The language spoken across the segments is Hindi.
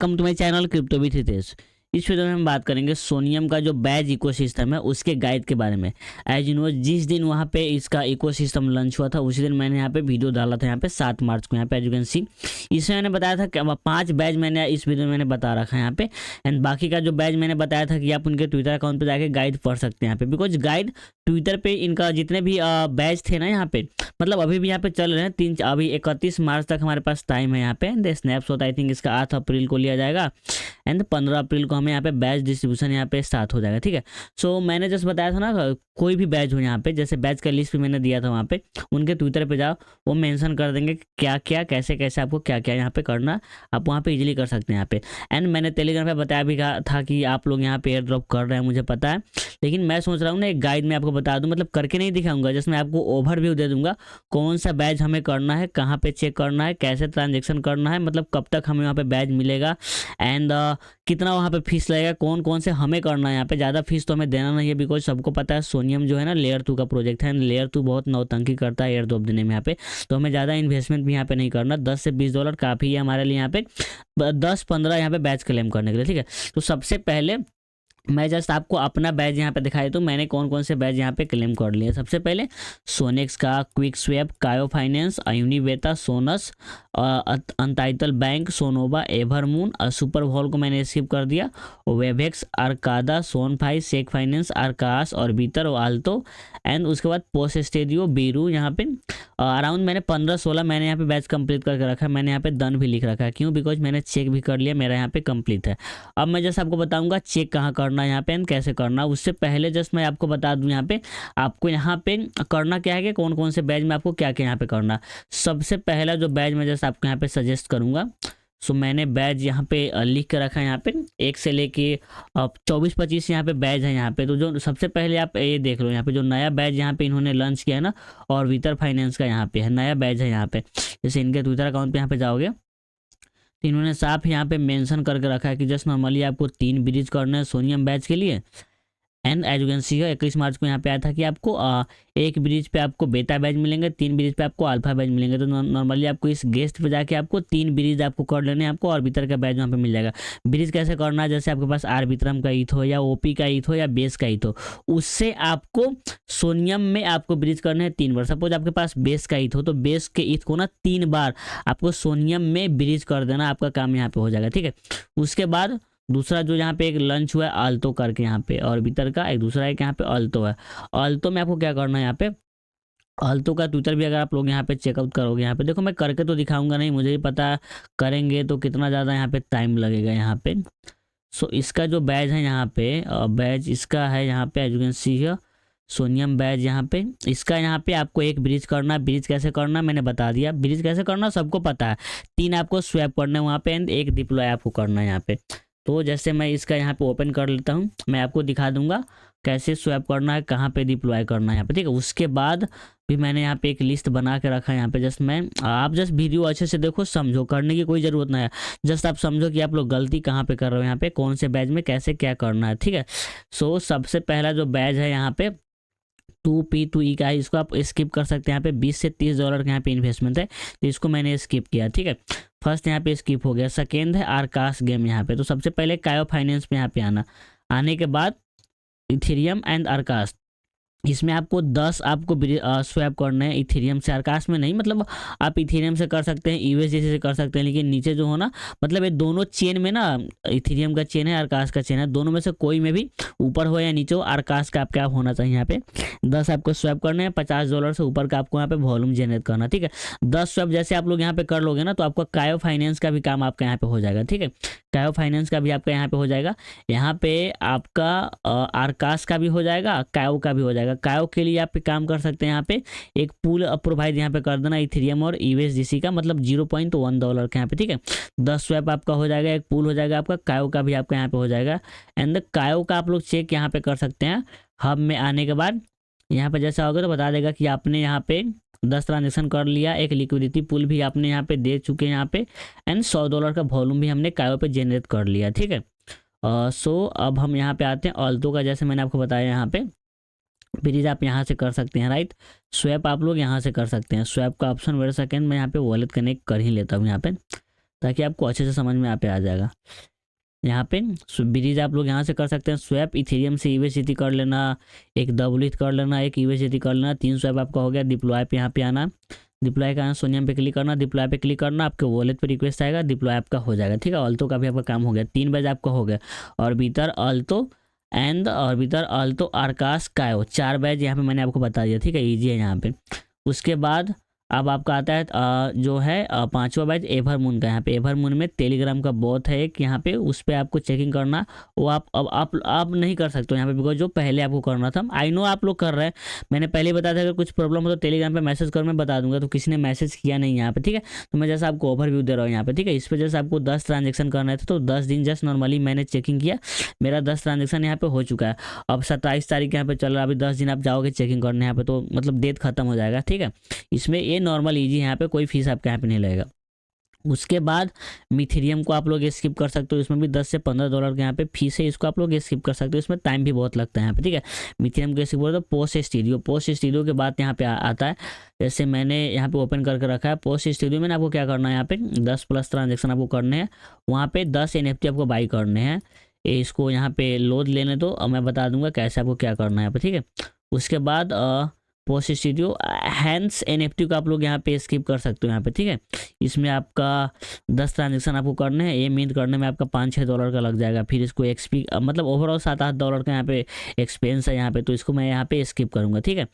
Welcome to my channel crypto with Hitesh. इस वीडियो में हम बात करेंगे सोनियम का जो बैज इकोसिस्टम है उसके गाइड के बारे में। एज यू नो, जिस दिन वहाँ पे इसका इकोसिस्टम लॉन्च हुआ था उसी दिन मैंने यहाँ पे वीडियो डाला था, यहाँ पे 7 मार्च को। यहाँ पे एज यू कैन सी इसमें मैंने बताया था कि 5 बैज मैंने इस वीडियो में मैंने बता रखा है यहाँ पे। एंड बाकी का जो बैज मैंने बताया था कि आप उनके ट्विटर अकाउंट पर जाके गाइड पढ़ सकते हैं यहाँ पे, बिकॉज गाइड ट्विटर पे इनका जितने भी बैच थे ना यहाँ पे, मतलब अभी भी यहाँ पे चल रहे हैं। अभी 31 मार्च तक हमारे पास टाइम है यहाँ पे। स्नैपशॉट आई थिंक इसका 8 अप्रैल को लिया जाएगा एंड 15 अप्रैल को हमें यहाँ पे बैच डिस्ट्रीब्यूशन यहाँ पे स्टार्ट हो जाएगा। ठीक है, सो मैंने जस्ट बताया था ना, कोई भी बैच हो यहाँ पे, जैसे बैच का लिस्ट भी मैंने दिया था वहाँ पे, उनके ट्विटर पे जाओ, वो मेंशन कर देंगे क्या क्या कैसे कैसे आपको क्या क्या यहाँ पे करना, आप वहाँ पे इजीली कर सकते हैं यहाँ पे। एंड मैंने टेलीग्राम पे बताया भी था कि आप लोग यहाँ पे एयर ड्रॉप कर रहे हैं, मुझे पता है, लेकिन मैं सोच रहा हूँ ना एक गाइड में आपको बता दूँ, मतलब करके नहीं दिखाऊंगा, जस्ट मैं आपको ओवरव्यू दे दूंगा कौन सा बैच हमें करना है, कहाँ पे चेक करना है, कैसे ट्रांजेक्शन करना है, मतलब कब तक हमें वहाँ पे बैच मिलेगा एंड कितना वहाँ पे फीस लगेगा, कौन कौन से हमें करना है। यहाँ पे ज़्यादा फीस तो हमें देना नहीं है, बिकॉज सबको पता है सोनियम जो है ना लेयर 2 का प्रोजेक्ट है, लेयर 2 बहुत नौटंकी करता है एयर ड्रॉप देने में यहाँ पे, तो हमें ज़्यादा इन्वेस्टमेंट भी यहाँ पे नहीं करना। $10 से $20 काफ़ी है हमारे लिए यहाँ पे, 10-15 यहाँ पे बैच क्लेम करने के लिए। ठीक है, तो सबसे पहले मैं जस्ट आपको अपना बैच यहाँ पे दिखाई दूँ मैंने कौन कौन से बैच यहाँ पे क्लेम कर लिए। सबसे पहले सोनेक्स का, Quick Swap, Kayo Finance, Univeta, Sonus, Untitled Bank, Sonova, Evermoon, Super Wall को मैंने स्किप कर दिया, Wavex, Arkada, Sonefi, Sake Finance, Arcas, Orbiter और आल्टो। एंड उसके बाद पोस्ट स्टेडियो, बीरू, यहाँ पे अराउंड मैंने 15-16 मैंने यहाँ पे बैच कंप्लीट करके रखा है। मैंने यहाँ पे डन भी लिख रखा है, क्यों, बिकॉज मैंने चेक भी कर लिया, मेरा यहाँ पे कंप्लीट है। अब मैं जस्ट आपको बताऊंगा चेक कहाँ करना है यहाँ पे एंड कैसे करना। उससे पहले जस्ट मैं आपको बता दूं यहाँ पे आपको यहाँ पे करना क्या है कि कौन कौन से बैच में आपको क्या क्या यहाँ पे करना। सबसे पहला जो बैच मैं जस्ट आपको यहाँ पे सजेस्ट करूँगा, सो मैंने बैच यहाँ पे लिख के रखा है यहाँ पे 1 से लेके 24-25 यहाँ पे बैच है यहाँ पे। तो जो सबसे पहले आप ये देख लो यहाँ पे जो नया बैच यहाँ पे इन्होंने लॉन्च किया है ना, और वितर फाइनेंस का यहाँ पे है नया बैच है यहाँ पे। जैसे इनके ट्विटर अकाउंट पे यहाँ पे जाओगे तो इन्होंने साफ यहाँ पे मेंशन करके रखा है कि जस्ट नॉर्मली आपको 3 ब्रिज करना है सोनियम बैच के लिए। And as you can see 21 March को यहाँ पे आया था कि आपको एक ब्रिज पे आपको बेटा बैच मिलेंगे, 3 ब्रिज पे आपको अल्फा बैच मिलेंगे। तो नॉर्मली आपको इस गेस्ट पे जाके आपको 3 ब्रिज आपको कर लेने हैं, आपको आर्बिटर का बैच वहाँ पे मिल जाएगा। ब्रिज कैसे करना है, जैसे आपके पास आर्बित्रम का ईथ हो या ओपी का ईथ हो या बेस का ईथ हो, उससे आपको सोनियम में आपको ब्रिज करने हैं 3 बार। सपोज आपके पास बेस का ईथ हो तो बेस के ईथ को ना 3 बार आपको सोनियम में ब्रिज कर देना, आपका काम यहाँ पे हो जाएगा। ठीक है, उसके बाद दूसरा जो यहाँ पे एक लंच हुआ है आल्टो करके यहाँ पे, और भीतर का एक दूसरा एक यहाँ पे आल्टो है। आल्टो में आपको क्या करना है, यहाँ पे आल्टो का ट्विटर भी अगर आप लोग यहाँ पे चेकआउट करोगे, यहाँ पे देखो मैं करके तो दिखाऊंगा नहीं, मुझे ही पता करेंगे तो कितना ज़्यादा यहाँ पे टाइम लगेगा यहाँ पे। सो इसका जो बैच है यहाँ पे, बैच इसका है यहाँ पे as you can see here Soneium badge यहाँ पे, इसका यहाँ पे आपको एक ब्रिज करना। ब्रिज कैसे करना मैंने बता दिया, ब्रिज कैसे करना सबको पता है। 3 आपको स्वैप करना है वहाँ पे एंड 1 डिप्लॉय आपको करना है यहाँ पे। तो जैसे मैं इसका यहाँ पे ओपन कर लेता हूँ, मैं आपको दिखा दूंगा कैसे स्वैप करना है, कहाँ पे डिप्लॉय करना है यहाँ पे। ठीक है, उसके बाद भी मैंने यहाँ पे एक लिस्ट बना के रखा है यहाँ पे। जस्ट मैं आप जस्ट वीडियो अच्छे से देखो, समझो, करने की कोई ज़रूरत नहीं है, जस्ट आप समझो कि आप लोग गलती कहाँ पे कर रहे हो, यहाँ पे कौन से बैच में कैसे क्या करना है। ठीक है, सो सबसे पहला जो बैच है यहाँ पे 2P2E का है, इसको आप स्किप कर सकते हैं। यहाँ पे $20 से $30 का यहाँ पे इन्वेस्टमेंट है, तो इसको मैंने स्किप किया। ठीक है, फर्स्ट यहाँ पे स्किप हो गया। सेकेंड है आरकास गेम यहाँ पे, तो सबसे पहले कायो फाइनेंस पे यहाँ पे आने के बाद इथेरियम एंड आरकास, इसमें आपको 10 आपको स्वैप करना है इथेरियम से। आरकास में नहीं, मतलब आप इथेरियम से कर सकते हैं, यूएसडी से कर सकते हैं, लेकिन नीचे जो हो ना, मतलब ये दोनों चेन में ना, इथेरियम का चेन है, आरकास का चेन है, दोनों में से कोई में भी ऊपर हो या नीचे हो, आरकास का आपका होना चाहिए। यहाँ पे 10 आपको स्वैप करने हैं, $50 से ऊपर का आपको यहाँ पे वॉल्यूम जनरेट करना। ठीक है, 10 स्वैप जैसे आप लोग यहाँ पे कर लोगे ना, तो आपका कायो फाइनेंस का भी काम आपका यहाँ पे हो जाएगा। ठीक है, कायो फाइनेंस का भी आपका यहाँ पे हो जाएगा। यहाँ पे आपका आरकास का भी हो जाएगा, कायो का भी हो जाएगा। कायो के लिए आप काम कर सकते हैं, यहाँ पे एक पूल प्रोवाइड यहाँ पे कर देना इथेरियम और यूएसडीसी का, मतलब $0.1 का यहाँ पे। ठीक है, 10 स्वैप आपका हो जाएगा, एक पूल हो जाएगा आपका। कायो का भी आपका यहाँ पे हो जाएगा एंड कायो का आप लोग चेक यहाँ पे कर सकते हैं। हब में आने के बाद यहाँ पे जैसा होगा तो बता देगा कि आपने यहाँ पे 10 ट्रांजेक्शन कर लिया, एक लिक्विडिटी पुल भी आपने यहाँ पे दे चुके हैं यहाँ पे, एंड $100 का वॉल्यूम भी हमने कायो पे जनरेट कर लिया। ठीक है, सो अब हम यहाँ पे आते हैं आल्टो का। जैसे मैंने आपको बताया यहाँ पे ब्रिज आप यहाँ से कर सकते हैं, राइट। स्वैप आप लोग यहाँ से कर सकते हैं, स्वैप का ऑप्शन वेट सेकेंड मैं यहाँ पे वॉलेट कनेक्ट कर ही लेता हूँ यहाँ पे। ताकि आपको अच्छे से समझ में यहाँ पे आ जाएगा। यहाँ पे ब्रिज आप लोग यहाँ से कर सकते हैं स्वैप, इथेरियम से यूएसडीटी कर लेना, एक डब्ल्यूईथ कर लेना, एक यूएसडीटी कर लेना, 3 स्वैप आपका हो गया। डिप्लॉय पे यहाँ पे आना, डिप्लॉय का आना, सोनियम पे क्लिक करना, डिप्लॉय पे क्लिक करना, आपके वॉलेट पे रिक्वेस्ट आएगा, डिप्लॉय आपका हो जाएगा। ठीक है, अल्टो का भी आपका काम हो गया, 3 बैज आपका हो गया। Orbiter Alto and Orbiter Alto Arcas Kayo, 4 badge यहाँ पे मैंने आपको बता दिया। ठीक है, ईजी है यहाँ पे। उसके बाद अब आपका आता है जो है 5वां बैच एवरमून का। यहाँ पे एवरमून में टेलीग्राम का बॉट है एक, यहाँ पे उस पर आपको चेकिंग करना। वो आप अब आप नहीं कर सकते हो यहाँ पे, बिकॉज जो पहले आपको करना था। आई नो आप लोग कर रहे हैं, मैंने पहले बताया था अगर कुछ प्रॉब्लम हो तो टेलीग्राम पे मैसेज करो, मैं बता दूंगा। तो किसी ने मैसेज किया नहीं यहाँ पे। ठीक है, तो मैं जैसा आपको ओवरव्यू दे रहा हूँ यहाँ पे। ठीक है, इस पर जैसे आपको 10 ट्रांजेक्शन करना था तो 10 दिन जस्ट नॉर्मली मैंने चेकिंग किया, मेरा 10 ट्रांजेक्शन यहाँ पे हो चुका है। अब 27 तारीख यहाँ पे चल रहा है, अभी 10 दिन आप जाओगे चेकिंग करने यहाँ पे तो मतलब डेट खत्म हो जाएगा। ठीक है, इसमें ये नॉर्मल ईजी यहाँ पे कोई फीस आपके यहाँ पे नहीं लगेगा। उसके बाद मिथेरियम को आप लोग स्किप कर सकते हो, इसमें भी 10 से 15 डॉलर के यहाँ पे फीस है, इसको आप लोग स्किप कर सकते हो, इसमें टाइम भी बहुत लगता है यहाँ पे। ठीक है, मिथेरियम को स्किप करो तो पोस्ट स्टूडियो के बाद यहाँ पे आता है। जैसे मैंने यहाँ पे ओपन करके रखा है पोस्ट स्टूडियो में, आपको क्या करना है यहाँ पे 10+ ट्रांजेक्शन आपको करने हैं, वहाँ पे 10 NFT आपको बाई करने हैं। इसको यहाँ पे लोड लेने दो और मैं बता दूंगा कैसे आपको क्या करना है यहाँ पे। ठीक है, उसके बाद पोस्ट स्टूडियो हैंड्स NFT को आप लोग यहाँ पे स्किप कर सकते हो यहाँ पे। ठीक है, इसमें आपका 10 ट्रांजेक्शन आपको करने हैं, ये मिंट करने में आपका 5-6 डॉलर का लग जाएगा। फिर इसको एक्सपी मतलब ओवरऑल 7-8 डॉलर का यहाँ पे एक्सपेंस है यहाँ पे, तो इसको मैं यहाँ पे स्किप करूँगा। ठीक है,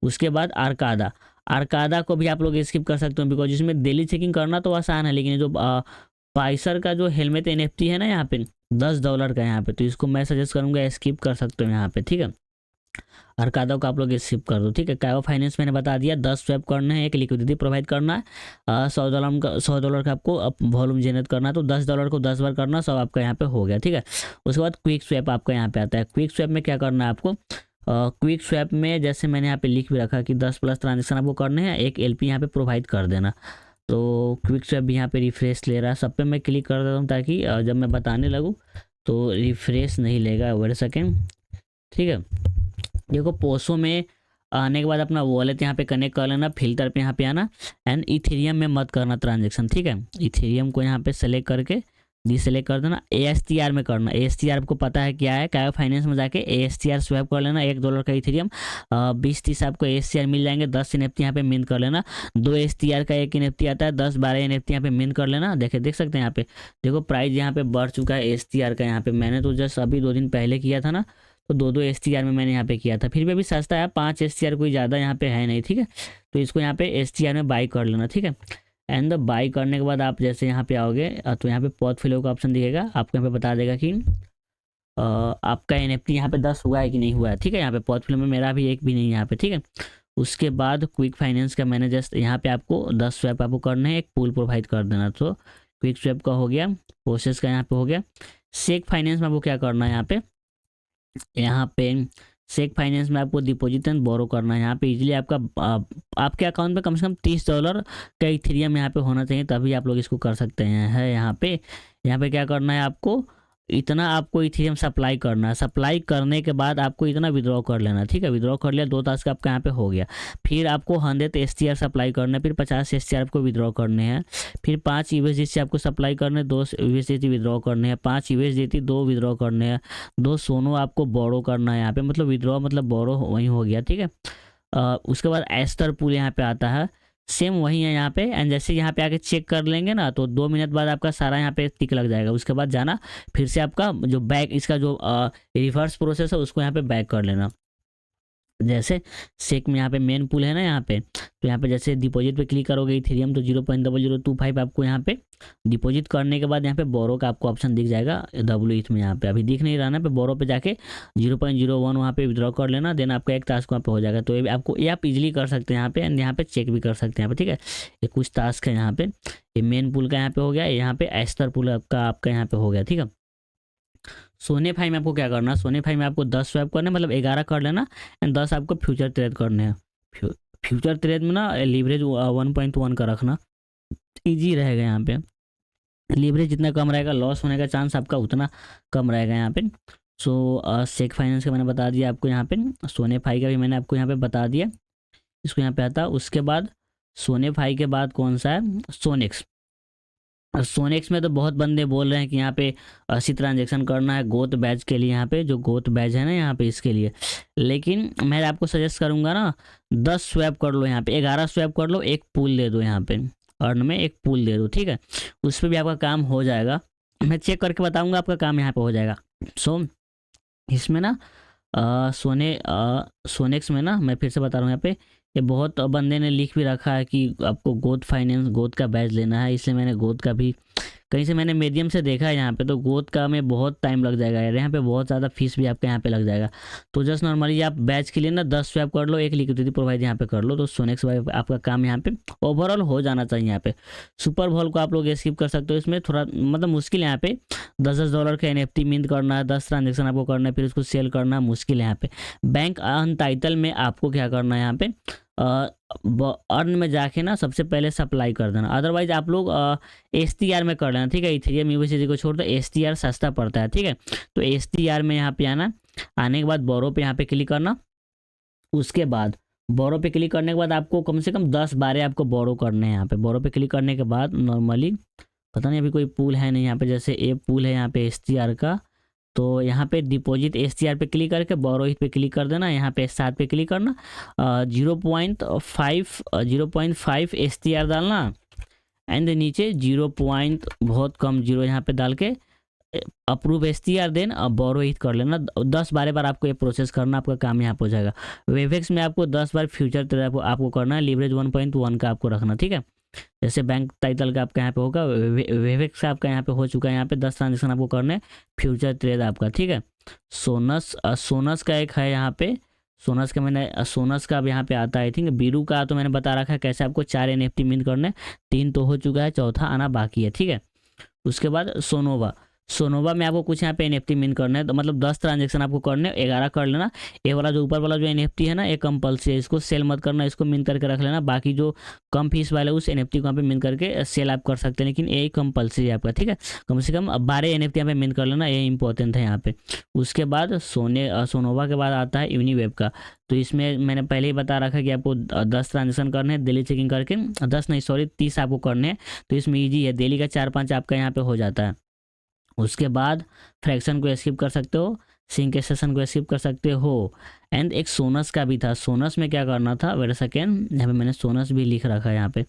उसके बाद आर्कादा को भी आप लोग स्किप कर सकते हो, बिकॉज इसमें डेली चेकिंग करना तो आसान है, लेकिन जो पाइसर का जो हेलमेट NFT है ना यहाँ पे $10 का यहाँ पे, तो इसको मैं सजेस्ट करूँगा स्किप कर सकते हो यहाँ पे। ठीक है, आर्कादा को आप लोग स्किप कर दो। ठीक है, कायो फाइनेंस मैंने बता दिया, 10 स्वैप करना है, एक लिक्विडिटी प्रोवाइड करना है, $100 का आपको वॉल्यूम जनरेट करना है, तो $10 को 10 बार करना, सब आपका यहाँ पे हो गया। ठीक है, उसके बाद क्विक स्वैप आपका यहाँ पे आता है। क्विक स्वैप में क्या करना है आपको, क्विक स्वैप में जैसे मैंने यहाँ पे लिख भी रखा कि 10+ ट्रांजेक्शन आपको करने हैं, एक LP यहाँ पे प्रोवाइड कर देना। तो क्विक स्वैप भी यहाँ पे रिफ्रेश ले रहा है, सब पे मैं क्लिक कर देता हूँ ताकि जब मैं बताने लगूँ तो रिफ्रेश नहीं लेगा। Wait second. ठीक है, देखो पोसो में आने के बाद अपना वॉलेट यहाँ पे कनेक्ट कर लेना, फिल्टर पे यहाँ पे आना एंड इथेरियम में मत करना ट्रांजेक्शन। ठीक है, इथेरियम को यहाँ पे सेलेक्ट करके डिसेलेक्ट कर देना, ASTR में करना। ASTR आपको पता है क्या है, कायो फाइनेंस में जाके ASTR स्वैप कर लेना, $1 का इथेरियम 20-30 आपको ASTR मिल जाएंगे। 10 NFT यहाँ पे मिंट कर लेना, 2 ASTR का 1 NFT आता है, 10-12 NFT यहाँ पे मिंट कर लेना। देख सकते हैं यहाँ पे, देखो प्राइस यहाँ पे बढ़ चुका है ASTR का। यहाँ पे मैंने तो जस्ट अभी 2 दिन पहले किया था ना, तो 2 STR में मैंने यहाँ पे किया था, फिर भी अभी सस्ता है, 5 STR कोई ज़्यादा यहाँ पे है नहीं। ठीक है, तो इसको यहाँ पे STR में बाई कर लेना। ठीक है, एंड बाई करने के बाद आप जैसे यहाँ पे आओगे तो यहाँ पे पोर्टफोलियो का ऑप्शन दिखेगा, आपको यहाँ पे बता देगा कि आपका NFT यहाँ पे 10 हुआ है कि नहीं हुआ है। ठीक है, यहाँ पे पोर्टफोलियो में मेरा भी एक भी नहीं है यहाँ पे। ठीक है, उसके बाद क्विक फाइनेंस का मैंने जस्ट यहाँ पे आपको 10 स्वैप आपको करने हैं, एक पूल प्रोवाइड कर देना। तो क्विक स्वैप का हो गया, प्रोसेस का यहाँ पे हो गया। सेक फाइनेंस में आपको क्या करना है, यहाँ पे सेक फाइनेंस में आपको डिपॉजिट एंड बोरो करना है। यहाँ पे इजीली आपका आपके अकाउंट में कम से कम $30 का इथेरियम यहाँ पे होना चाहिए, तभी आप लोग इसको कर सकते हैं। है यहाँ पे क्या करना है आपको, इतना आपको इथेरियम सप्लाई करना है। सप्लाई करने के बाद आपको इतना विड्रॉ कर लेना। ठीक है, विड्रॉ कर लिया, 2 टास्क आपका यहाँ पे हो गया। फिर आपको 100 STR सप्लाई करना है, फिर 50 STR आपको विड्रॉ करने हैं, फिर 5 USDT आपको सप्लाई करने, 2 USDT विड्रॉ करने हैं, 5 USDT 2 विड्रॉ करने हैं, 2 सोनो आपको बोरो करना है यहाँ पे, मतलब विड्रॉ मतलब बोरो वही हो गया। ठीक है, उसके बाद एस्टर पूल यहाँ पे आता है, सेम वही है यहाँ पे। एंड जैसे यहाँ पे आके चेक कर लेंगे ना, तो 2 मिनट बाद आपका सारा यहाँ पे टिक लग जाएगा। उसके बाद जाना फिर से आपका जो बैक इसका जो रिवर्स प्रोसेस है उसको यहाँ पे बैक कर लेना। जैसे सेक में यहाँ पे मेन पूल है ना यहाँ पे, तो यहाँ पे जैसे डिपॉजिट पे क्लिक करोगे इथेरियम तो 0.0025 आपको यहाँ पे डिपॉजिट करने के बाद यहाँ पे बोरो का आपको ऑप्शन दिख जाएगा WETH में। यहाँ पे अभी दिख नहीं रहा ना, पे बोरो पे जाके 0.01 वहाँ पे विड्रॉ कर लेना, देन आपका एक टास्क वहाँ पे हो जाएगा। तो ये आप इजीली कर सकते हैं यहाँ पे, एंड यहाँ पे चेक भी कर सकते हैं यहाँ पे। ठीक है, ये कुछ टास्क है यहाँ पे, ये मेन पूल का यहाँ पे हो गया, यहाँ पे एस्टर पूल आपका यहाँ पे हो गया। ठीक है, सोनेफाई में आपको क्या करना है, सोनेफाई में आपको 10 स्वैप करने मतलब 11 कर लेना, एंड 10 आपको फ्यूचर ट्रेड करने हैं। फ्यूचर ट्रेड में ना लीवरेज 1.1 का रखना, इजी रहेगा। यहाँ पे लीवरेज जितना कम रहेगा, लॉस होने का चांस आपका उतना कम रहेगा यहाँ पे। सो सेक फाइनेंस का मैंने बता दिया आपको यहाँ पे, सोनेफाई का भी मैंने आपको यहाँ पे बता दिया, इसको यहाँ पे आता। उसके बाद सोनेफाई के बाद कौन सा है, सोनेक्स। सोनेक्स में तो बहुत बंदे बोल रहे हैं कि यहाँ पे 80 ट्रांजेक्शन करना है गोत बैच के लिए, यहाँ पे जो गोत बैच है ना यहाँ पे इसके लिए। लेकिन मैं आपको सजेस्ट करूँगा ना 10 स्वैप कर लो, यहाँ पे 11 स्वैप कर लो, एक पूल दे दो, यहाँ पे अर्न में एक पूल दे दो, ठीक है। उस पर भी आपका काम हो जाएगा, मैं चेक करके बताऊँगा, आपका काम यहाँ पे हो जाएगा। सो इसमें ना सोनेक्स में ना मैं फिर से बता रहा हूँ, यहाँ पे ये बहुत बंदे ने लिख भी रखा है कि आपको गोद फाइनेंस गोद का बैच लेना है, इसलिए मैंने गोद का भी कहीं से मैंने मीडियम से देखा है यहाँ पे, तो गोद का में बहुत टाइम लग जाएगा यार, यहाँ पे बहुत ज़्यादा फीस भी आपके यहाँ पे लग जाएगा। तो जस्ट नॉर्मली आप बैच के लिए ना 10 स्वैप कर लो, एक लिक्विडिटी प्रोवाइड यहाँ पे कर लो, तो सोनेक्स आपका काम यहाँ पे ओवरऑल हो जाना चाहिए। यहाँ पे सुपर बॉल को आप लोग स्किप कर सकते हो, इसमें थोड़ा मतलब मुश्किल है यहाँ पे, $10 का NFT मिंट करना है, 10 ट्रांजेक्शन आपको करना है, फिर उसको सेल करना मुश्किल है यहाँ पे। बैंक अनटाइटल में आपको क्या करना है यहाँ पे अर्न में जाके ना सबसे पहले सप्लाई कर देना, अदरवाइज आप लोग STR में कर लेना, ठीक है। इथेरियम USDT को छोड़ दो, STR सस्ता पड़ता है, ठीक है। तो STR में यहाँ पे आना, आने के बाद बोरो पे यहाँ पे क्लिक करना, उसके बाद बोरो पे क्लिक करने के बाद आपको कम से कम 10-12 आपको बोरो करने हैं। यहाँ पे बोरो पे क्लिक करने के बाद नॉर्मली पता नहीं अभी कोई पूल है नहीं यहाँ पे, जैसे ए पूल है यहाँ पे STR का, तो यहाँ पे डिपॉजिट STR पे क्लिक करके बोरो पे क्लिक कर देना, यहाँ पे 7 पे क्लिक करना, 0.5 STR डालना, एंड नीचे 0. बहुत कम 0 यहाँ पे डाल के अप्रूव STR देन बोरो हिट कर लेना। 10-12 बार आपको ये प्रोसेस करना, आपका काम यहाँ पे हो जाएगा। वेवेक्स में आपको 10 बार फ्यूचर ट्रेड आपको करना है, लीवरेज 1.1 का आपको रखना, ठीक है। जैसे बैंक टाइटल का आपका यहाँ पे होगा, वेवेक्स आपका यहाँ पे हो चुका है, यहाँ पे 10 ट्रांजेक्शन आपको करने फ्यूचर ट्रेड आपका, ठीक है। सोनस का एक है यहाँ पे, सोनस का अब यहाँ पे आता है, आई थिंक। बीरू का तो मैंने बता रखा है कैसे आपको 4 NFT मिंट करने, 3 तो हो चुका है, चौथा आना बाकी है, ठीक है। उसके बाद सोनोवा में आपको कुछ यहाँ पे NFT मिंट करना है, तो मतलब 10 ट्रांजेक्शन आपको करने, 11 कर लेना। ये वाला जो ऊपर वाला जो NFT है ना, ये कंपल्सरी है, इसको सेल मत करना, इसको मिंट करके रख लेना। बाकी जो कम फीस वाले उस NFT को यहाँ पे मिंट करके सेल आप कर सकते हैं, लेकिन ये कंपल्सरी है आपका, ठीक है। कम से कम 12 NFT यहाँ पे मिंट कर लेना, ये इंपॉर्टेंट है यहाँ पे। उसके बाद सोनोवा के बाद आता है यूनिवेब का, तो इसमें मैंने पहले ही बता रखा कि आपको 10 ट्रांजेक्शन करने हैं, डेली चेकिंग करके 30 आपको करने हैं, तो इसमें ईजी है, डेली का 4-5 आपका यहाँ पे हो जाता है। उसके बाद फ्रैक्शन को स्किप कर सकते हो, सिंक सेशन को स्किप कर सकते हो, एंड एक सोनस का भी था। सोनस में क्या करना था, वेट अ सेकेंड, यहाँ पे मैंने सोनस भी लिख रखा है यहाँ पे।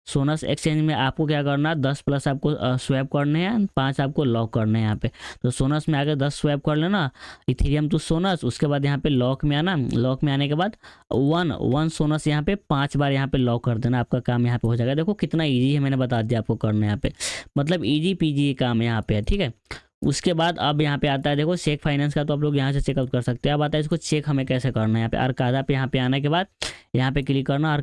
सोनस एक्सचेंज में आपको क्या करना, 10+ आपको स्वैप करने हैं, 5 आपको लॉक करने हैं यहाँ पे। तो सोनस में आगे 10 स्वैप कर लेना, इथेरियम टू सोनस, उसके बाद यहाँ पे लॉक में आना, लॉक में आने के बाद वन सोनस यहाँ पे 5 बार यहाँ पे लॉक कर देना, आपका काम यहाँ पे हो जाएगा। देखो कितना ईजी है, मैंने बता दिया आपको करना यहाँ पे, मतलब ईजी पीजी काम यहाँ पे है, ठीक है। उसके बाद अब यहाँ पे आता है, देखो चेक फाइनेंस का, तो आप लोग यहाँ से चेकआउट कर सकते हैं। अब आता है इसको चेक हमें कैसे करना है, यहाँ पे अर्कादा पे यहाँ पे आने के बाद यहाँ पे क्लिक करना,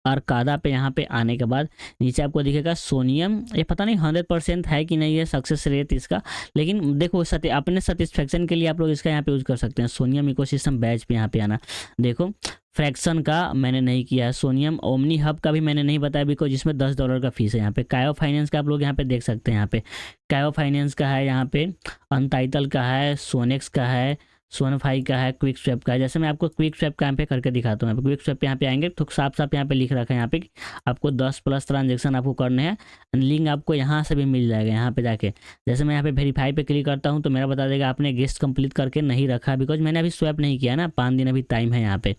अर्कादा पे यहाँ पे आने के बाद नीचे आपको दिखेगा सोनियम, ये पता नहीं 100% है कि नहीं है सक्सेस रेट इसका, लेकिन देखो अपने सेटिस्फेक्शन के लिए आप लोग इसका यहाँ पे यूज़ कर सकते हैं। सोनियम इकोसिस्टम बैच पे यहाँ पे आना, देखो फ्रैक्शन का मैंने नहीं किया है, सोनियम ओमनी हब का भी मैंने नहीं बताया बिकॉज जिसमें $10 का फीस है। यहाँ पे कायो फाइनेंस का आप लोग यहाँ पे देख सकते हैं, यहाँ पे कायो फाइनेंस का है, यहाँ पे अनटाइटल का है, सोनेक्स का है, सोनफाई का है, क्विक स्वैप का है। जैसे मैं आपको क्विक स्वैप का यहाँ पे करके दिखाता हूँ, क्विक स्वैप यहाँ पे आएंगे तो साफ यहाँ पे लिख रखा है यहाँ पे आपको 10+ ट्रांजेक्शन आपको करने हैं, लिंक आपको यहाँ से भी मिल जाएगा। यहाँ पे जाके जैसे मैं यहाँ पे वेरीफाई पे क्लिक करता हूँ तो मेरा बता देगा आपने गेस्ट कंप्लीट करके नहीं रखा, बिकॉज मैंने अभी स्वैप नहीं किया ना, 5 दिन अभी टाइम है यहाँ पे,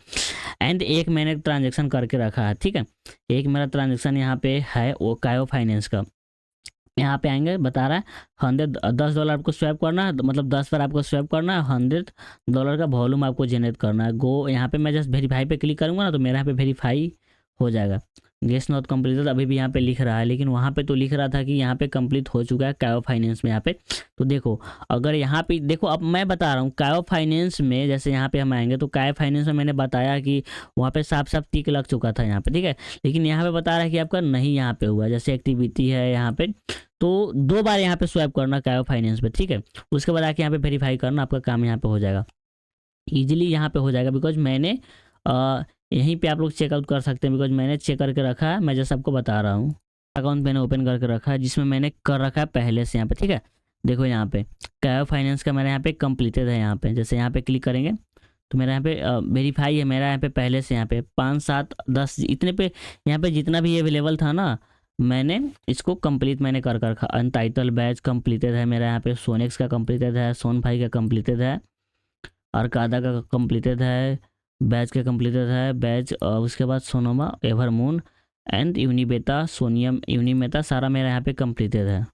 एंड एक मैंने ट्रांजेक्शन करके रखा है, ठीक है। एक मेरा ट्रांजेक्शन यहाँ पे है वो कायो फाइनेंस का, यहाँ पे आएंगे बता रहा है $10 आपको स्वैप करना है, मतलब 10 बार आपको स्वैप करना है, $100 का वॉल्यूम आपको जनरेट करना है। गो यहाँ पे मैं जस्ट वेरीफाई पे क्लिक करूँगा ना तो मेरा यहाँ पे वेरीफाई हो जाएगा। गेस्ट नॉट कंप्लीटेड अभी भी यहाँ पे लिख रहा है, लेकिन वहाँ पे तो लिख रहा था कि यहाँ पे कंप्लीट हो चुका है कायो फाइनेंस में। यहाँ पे तो देखो, अगर यहाँ पे देखो, अब मैं बता रहा हूँ कायो फाइनेंस में, जैसे यहाँ पे हम आएंगे तो कायो फाइनेंस में मैंने बताया कि वहाँ पे साफ टिक लग चुका था यहाँ पे, ठीक है। लेकिन यहाँ पे बता रहा है कि आपका नहीं यहाँ पे हुआ, जैसे एक्टिविटी है यहाँ पे, तो 2 बार यहाँ पे स्वैप करना कायो फाइनेंस पे, ठीक है। उसके बाद आके यहाँ पे वेरीफाई करना, आपका काम यहाँ पे हो जाएगा, ईजिली यहाँ पे हो जाएगा। बिकॉज मैंने यहीं पे आप लोग चेकआउट कर सकते हैं, बिकॉज मैंने चेक करके रखा है, मैं जैसे आपको बता रहा हूँ अकाउंट मैंने ओपन करके रखा है जिसमें मैंने कर रखा है पहले से यहाँ पे, ठीक है। देखो यहाँ पे कायो फाइनेंस का मेरा यहाँ पे कंप्लीटेड है, यहाँ पे जैसे यहाँ पे क्लिक करेंगे तो मेरा यहाँ पे वेरीफाई है, मेरा यहाँ पे पहले से यहाँ पे 5, 7, 10 इतने पे यहाँ पे जितना भी अवेलेबल था ना, मैंने इसको कंप्लीट मैंने कर कर रखा। अनटाइटल बैच कंप्लीटेड है मेरा यहाँ पे, सोनेक्स का कंप्लीटेड है, सोन भाई का कंप्लीटेड है, अरकादा का कंप्लीटेड है, बैच का कंप्लीटेड है, बैच उसके बाद सोनोमा, एवरमून एंड यूनिबेटा, सोनियम यूनिमेटा, सारा मेरा यहाँ पे कंप्लीटेड है।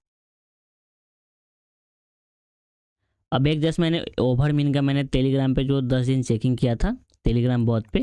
अब एक जस्ट मैंने ओवरमीन का मैंने टेलीग्राम पे जो 10 दिन चेकिंग किया था टेलीग्राम बॉट पे,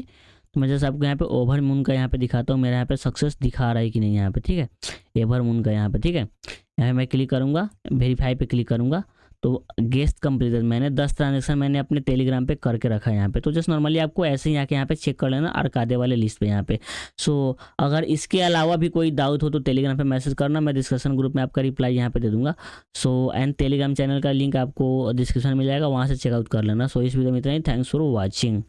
तो मैं जैसे आपको यहाँ पे ओवरमून का यहाँ पे दिखाता हूँ, मेरे यहाँ पे सक्सेस दिखा रहा है कि नहीं यहाँ पे, ठीक है, एवरमून का यहाँ पे, ठीक है। यहाँ पे मैं क्लिक करूँगा, वेरीफाई पे क्लिक करूँगा, तो गेस्ट कंप्लीटेड, मैंने 10 ट्रांजेक्शन मैंने अपने टेलीग्राम पे करके रखा है यहाँ पे। तो जस्ट नॉर्मली आपको ऐसे ही आके यहाँ पे चेक कर लेना अरकादे वाले लिस्ट पे यहाँ पे। सो अगर इसके अलावा भी कोई डाउट हो तो टेलीग्राम पे मैसेज करना, मैं डिस्कशन ग्रुप में आपका रिप्लाई यहाँ पे दे दूंगा। सो एंड टेलीग्राम चैनल का लिंक आपको डिस्क्रिप्शन में मिल जाएगा, वहाँ से चेकआउट कर लेना। सो इस वीडियो में इतना ही, थैंक्स फॉर वॉचिंग।